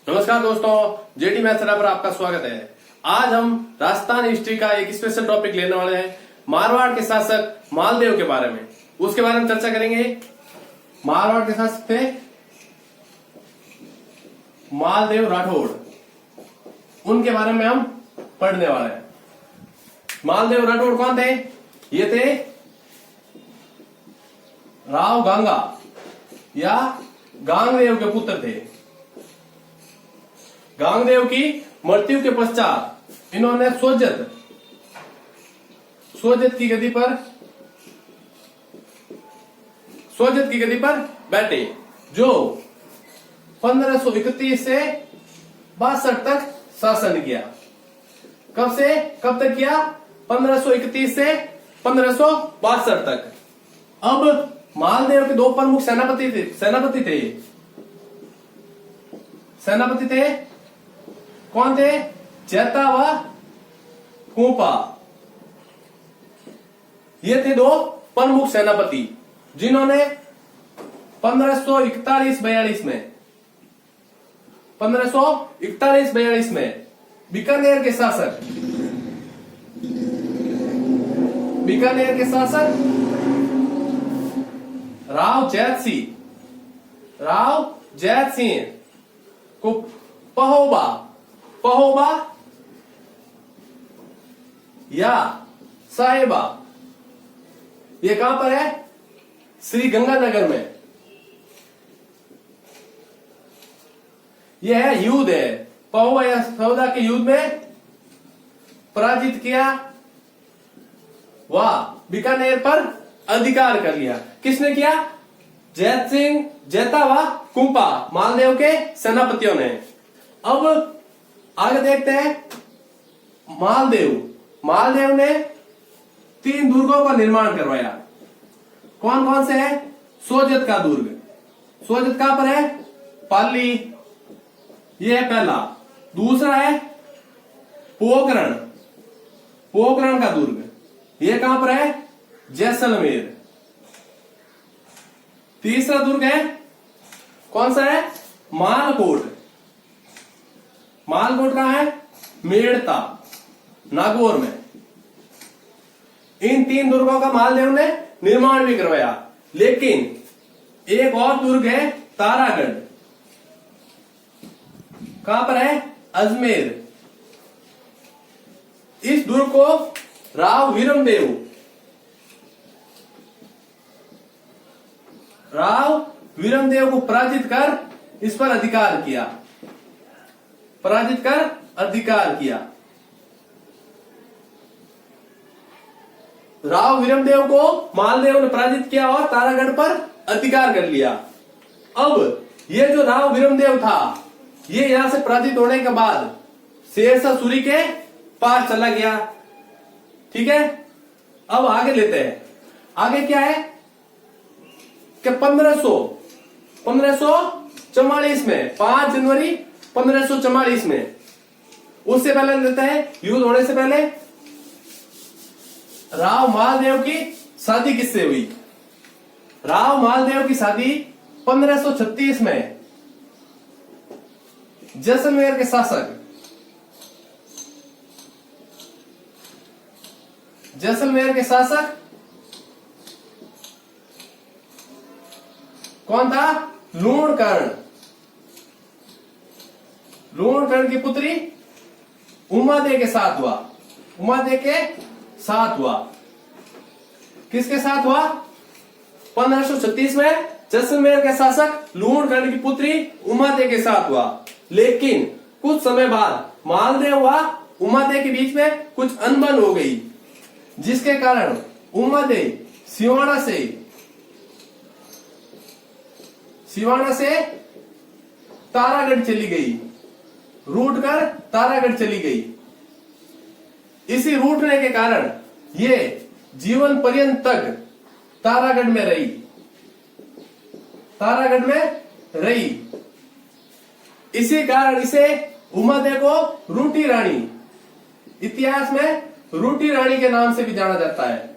नमस्कार दोस्तों, JD maths पर आपका स्वागत है। आज हम राजस्थान हिस्ट्री का एक स्पेशल टॉपिक लेने वाले हैं, मारवाड़ के शासक मालदेव के बारे में। उसके बारे में चर्चा करेंगे। मारवाड़ के शासक थे मालदेव राठौड़, उनके बारे में हम पढ़ने वाले हैं। मालदेव राठौड़ कौन थे? ये थे राव गांगा या गांगदेव के पुत्र थे। गांगदेव की मृत्यु के पश्चात इन्होंने सोजत की गद्दी पर बैठे, जो 1531 से 62 तक शासन किया। कब से कब तक किया? 1531 से 1562 तक। अब मालदेव के दो प्रमुख सेनापति थे। कौन थे? जैता व कुंपा। ये थे दो प्रमुख सेनापति जिन्होंने 1541-42 में बीकानेर के शासक राव जैत सिंह को पहोबा या साहेबा, ये कहां पर है? श्री गंगानगर में। यह युद्ध है, पहोबा या सौदा के युद्ध में पराजित किया, वह बीकानेर पर अधिकार कर लिया। किसने किया? जैता व कुंपा, मालदेव के सेनापतियों ने। अब आगे देखते हैं। मालदेव ने 3 दुर्गों का निर्माण करवाया। कौन कौन से है? सोजत का दुर्ग। सोजत कहां पर है? पाली, यह है पहला। दूसरा है पोखरण का दुर्ग, यह कहां पर है? जैसलमेर। तीसरा दुर्ग है, कौन सा है? मालकोट कहां है? मेड़ता, नागौर में। इन 3 दुर्गों का मालदेव ने निर्माण भी करवाया। लेकिन एक और दुर्ग है तारागढ़। कहां पर है? अजमेर। इस दुर्ग को राव वीरमदेव को पराजित कर इस पर अधिकार किया। राव वीरमदेव को मालदेव ने पराजित किया और तारागढ़ पर अधिकार कर लिया। अब ये जो राव वीरमदेव था, ये यहां से पराजित होने के बाद शेरशाह सूरी के पास चला गया। ठीक है, अब आगे लेते हैं। आगे क्या है कि 1544 में, 5 जनवरी 1544 में, उससे पहले लेते हैं, युद्ध होने से पहले राव मालदेव की शादी किससे हुई? राव मालदेव की शादी 1536 में जैसलमेर के शासक कौन था? लूणकर्ण की पुत्री उमादे के साथ हुआ। किसके साथ हुआ? 1536 में जैसलमेर के शासक लूणकर्ण की पुत्री उमादे के साथ हुआ। लेकिन कुछ समय बाद मालदेव व उमादे के बीच में कुछ अनबन हो गई, जिसके कारण उमादे सिवाना से तारागढ़ चली गई, रूट कर तारागढ़ चली गई। इसी रूटने के कारण ये जीवन पर्यंत तक तारागढ़ में रही। इसी कारण इसे उमादे को रूटी रानी, इतिहास में रूटी रानी के नाम से भी जाना जाता है।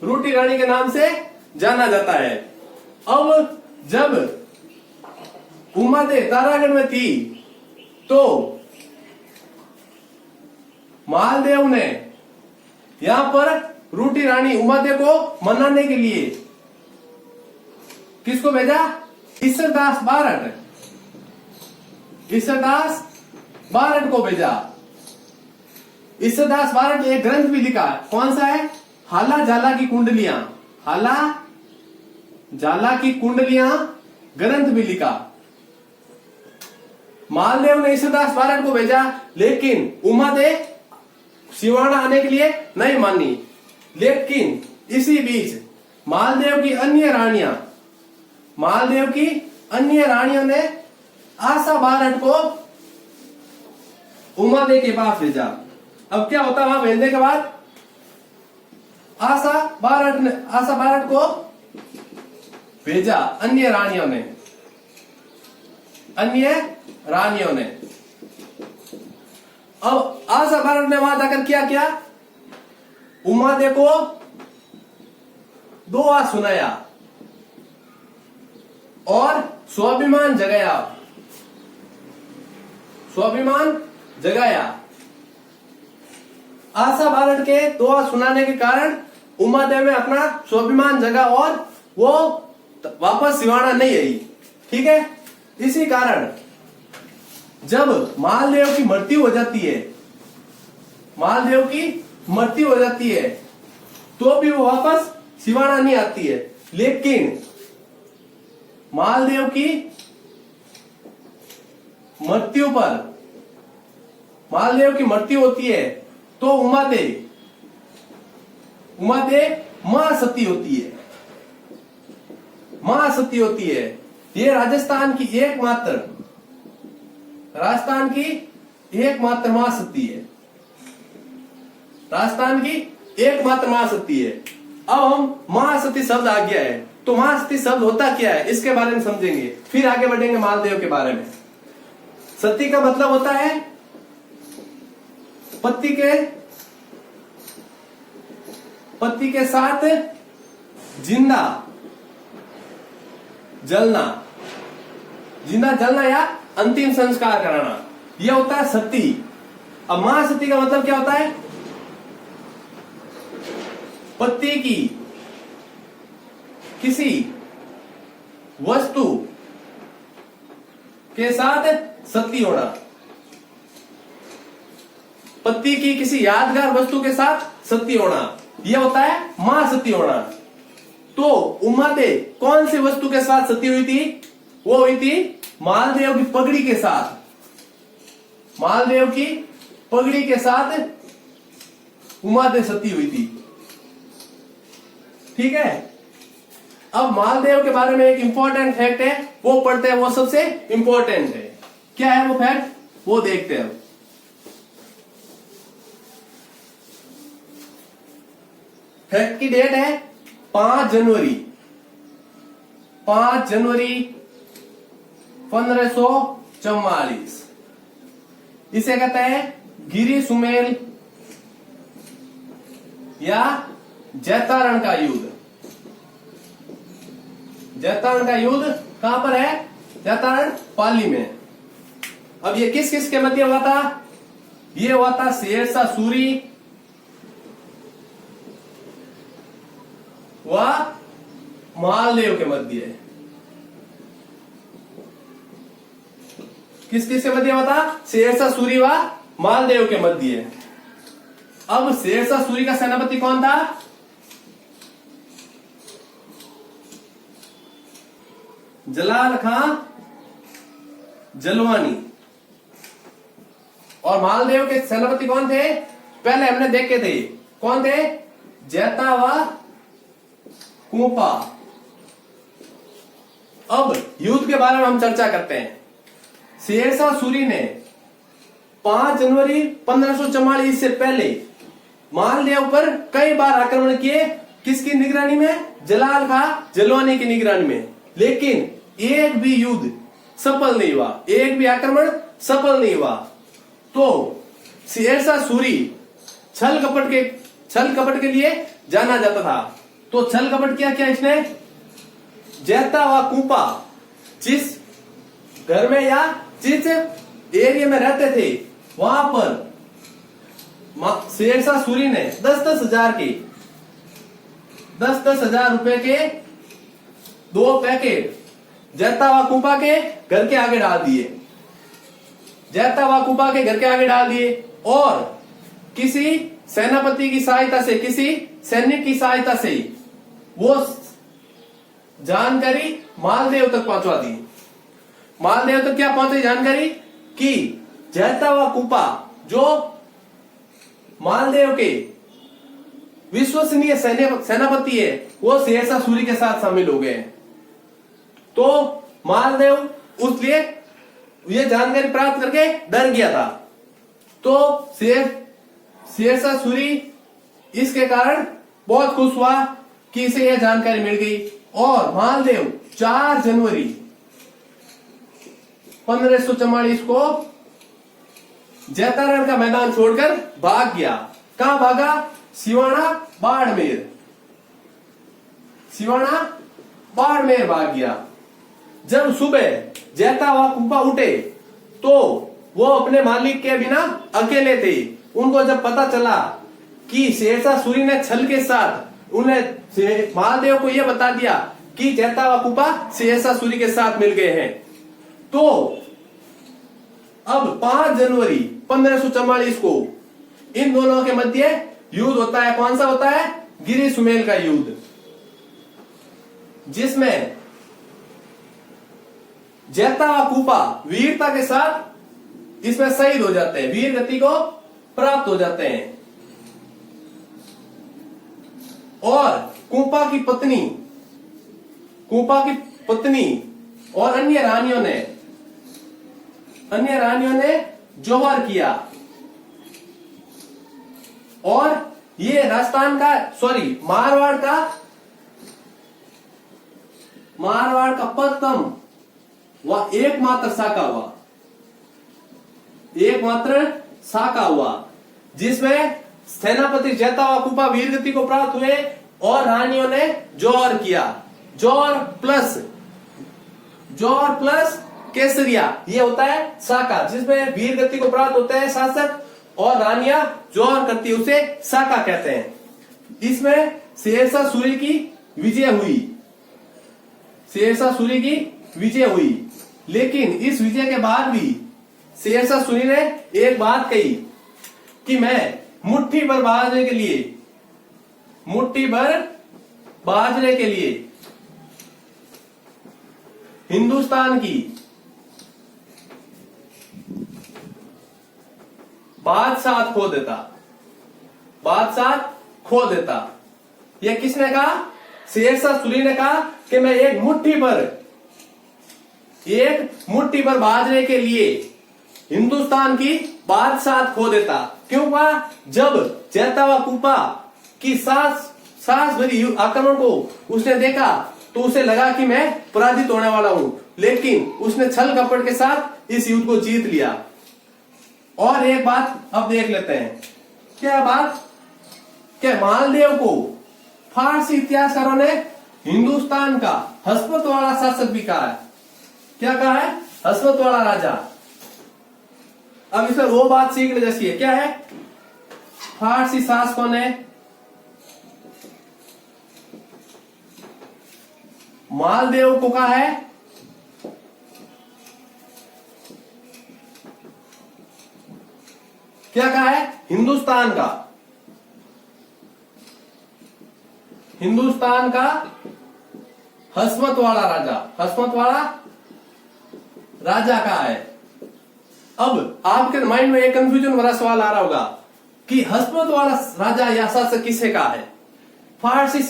रूटी रानी के नाम से जाना जाता है। अब जब उमादे तारागढ़ में थी तो मालदेव ने यहां पर रूटी रानी उमादे को मनाने के लिए किसको भेजा? ईश्वरदास बारट, ईश्वरदास बारट को भेजा। ईश्वरदास बारट एक ग्रंथ भी लिखा, कौन सा है? हाला जाला की कुंडलियां, हाला जाला की कुंडलियां ग्रंथ भी लिखा। मालदेव ने ईश्वरदास बारट को भेजा, लेकिन उमादे सिवाना आने के लिए नहीं मानी। लेकिन इसी बीच मालदेव की अन्य रानियों ने आशा बारट को उमादे के पास भेजा। अब क्या होता वहां भेजने के बाद? आशा बारट को भेजा अन्य रानियों ने। अब आशा बारट ने वहां जाकर क्या उमादे को दोहा सुनाया और स्वाभिमान जगाया। आशा बारट के दोहा सुनाने के कारण उमादेव में अपना स्वाभिमान जगा और वो वापस सिवाना नहीं आई। ठीक है, इसी कारण जब मालदेव की मृत्यु हो जाती है तो भी वो वापस सिवाना नहीं आती है। लेकिन मालदेव की मृत्यु होती है तो उमादे महासती होती है। ये राजस्थान की एकमात्र महासती है। अब हम महासती शब्द आ गया है तो महासती शब्द होता क्या है इसके बारे में समझेंगे, फिर आगे बढ़ेंगे मालदेव के बारे में। सती का मतलब होता है पति के साथ जिंदा जलना या अंतिम संस्कार कराना, यह होता है सती। अब महासती का मतलब क्या होता है? पति की किसी वस्तु के साथ सती होना, पति की किसी यादगार वस्तु के साथ सती होना, यह होता है महासती होना। तो उमादे कौन सी वस्तु के साथ सती हुई थी? वो हुई थी मालदेव की पगड़ी के साथ। उमादे सती हुई थी। ठीक है, अब मालदेव के बारे में एक इंपॉर्टेंट फैक्ट है, वो पढ़ते हैं, वो सबसे इंपॉर्टेंट है। क्या है वो फैक्ट, वो देखते हैं। फैक्ट की डेट है 5 जनवरी 1544। इसे कहते हैं गिरी सुमेल या जैतारण का युद्ध। जैतारण का युद्ध कहां पर है? जैतारण पाली में। अब ये किस किस के मध्य हुआ था? ये हुआ था शेरशाह सूरी व मालदेव के मध्य। किस किस के मध्य हुआ था? शेरशाह सूरी व मालदेव के मध्य। अब शेरशाह सूरी का सेनापति कौन था? जलाल खां जलवानी। और मालदेव के सेनापति कौन थे? पहले हमने देखे थे, कौन थे? जैता व कुंपा। अब युद्ध के बारे में हम चर्चा करते हैं। शेरशाह सूरी ने 5 जनवरी 1544 से पहले मालदेव पर कई बार आक्रमण किए। किसकी निगरानी में? जलाल खां जलवानी की निगरानी में। लेकिन एक भी युद्ध सफल नहीं हुआ, एक भी आक्रमण सफल नहीं हुआ। तो शेरशाह सूरी छल कपट के लिए जाना जाता था। तो छल कपट क्या किया इसने? जैता व कुंपा, जिस घर में या जिस एरिया में रहते थे वहां पर शेरशाह सूरी ने 10,000 रुपए के 2 पैकेट जैता वाकुपा के घर के आगे डाल दिए। जैता वाकुपा के घर के आगे डाल दिए और किसी सेनापति की सहायता से, किसी सैनिक की सहायता से वो जानकारी मालदेव तक पहुंचवा दी। मालदेव तक क्या पहुंची जानकारी कि जैता वाकुपा जो मालदेव के विश्वसनीय सेनापति है वो शेरशाह सूरी के साथ शामिल हो गए। तो मालदेव उसलिए ये जानकारी प्राप्त करके डर गया था। तो शेरशाह सूरी इसके कारण बहुत खुश हुआ कि इसे यह जानकारी मिल गई और मालदेव 4 जनवरी 1544 को जैतारण का मैदान छोड़कर भाग गया। कहां भागा? सिवाना बाड़मेर भाग गया। जब सुबह जैता वाकुपा उठे तो वो अपने मालिक के बिना अकेले थे। उनको जब पता चला कि शेरशाह सूरी ने छल के साथ उन्हें मालदेव को यह बता दिया कि जैता वाकुपा शेरशाह सूरी के साथ मिल गए हैं, तो अब 5 जनवरी 1544 को इन दोनों के मध्य युद्ध होता है। कौन सा होता है? गिरी सुमेल का युद्ध, जिसमें जैता वाकुपा वीरता के साथ इसमें शहीद हो जाते हैं, वीर गति को प्राप्त हो जाते हैं। और कुपा की पत्नी और अन्य रानियों ने जौहर किया और ये राजस्थान का मारवाड़ का प्रथम वह एकमात्र साका हुआ जिसमें सेनापति जैता वाकुपा वीरगति को प्राप्त हुए और रानियों ने जौहर किया। जौहर प्लस केसरिया ये होता है साका, जिसमें वीरगति को प्राप्त होते हैं शासक और रानियां जौहर करती है, उसे साका कहते हैं। इसमें शेरशाह सूरी की विजय हुई। लेकिन इस विजय के बाद भी शेरशाह सूरी ने एक बात कही कि मैं मुट्ठी भर बाजरे के लिए हिंदुस्तान की बादशाह खो देता। यह किसने कहा? शेरशाह सूरी ने कहा कि मैं एक मुट्ठी भर बाजरे के लिए हिंदुस्तान की बादशाह खो देता। क्यों कहा? जब जैता वाकुपा की सास भरी आक्रमण को उसने देखा तो उसे लगा कि मैं पराजित होने वाला हूं, लेकिन उसने छल कपट के साथ इस युद्ध को जीत लिया। और एक बात अब देख लेते हैं, क्या बात? क्या मालदेव को फारसी इतिहासकारों ने हिंदुस्तान का हस्मत वाला शासक भी कहा है। क्या कहा है? हस्मत वाला राजा। अब इसमें वो बात सीखने जैसी है। क्या है? फारसी शासकों ने मालदेव को कहा है क्या कहा है? हिंदुस्तान का हस्मत वाला राजा कहा है। अब आपके माइंड में एक कंफ्यूजन वाला सवाल आ रहा होगा कि हस्मत वाला राजा या शासक किसे कहा है? फारस की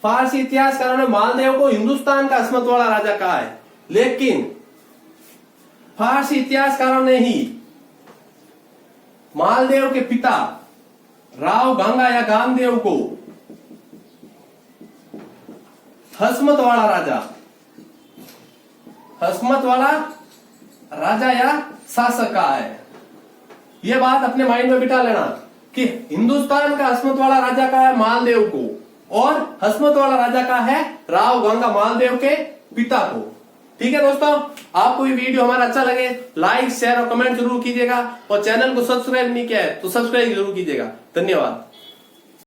फारसी इतिहासकारों ने मालदेव को हिंदुस्तान का हस्मत वाला राजा कहा है, लेकिन फारसी इतिहासकारों ने ही मालदेव के पिता राव गंगा या गामदेव को हस्मत वाला राजा या शासक कहा है। यह बात अपने माइंड में बिठा लेना कि हिंदुस्तान का हस्मत वाला राजा कहा है मालदेव को और हसमत वाला राजा का है राव गंगा मालदेव के पिता को। ठीक है दोस्तों, आपको ये वीडियो हमारा अच्छा लगे लाइक शेयर और कमेंट जरूर कीजिएगा, और चैनल को सब्सक्राइब नहीं किया है तो सब्सक्राइब जरूर कीजिएगा। धन्यवाद।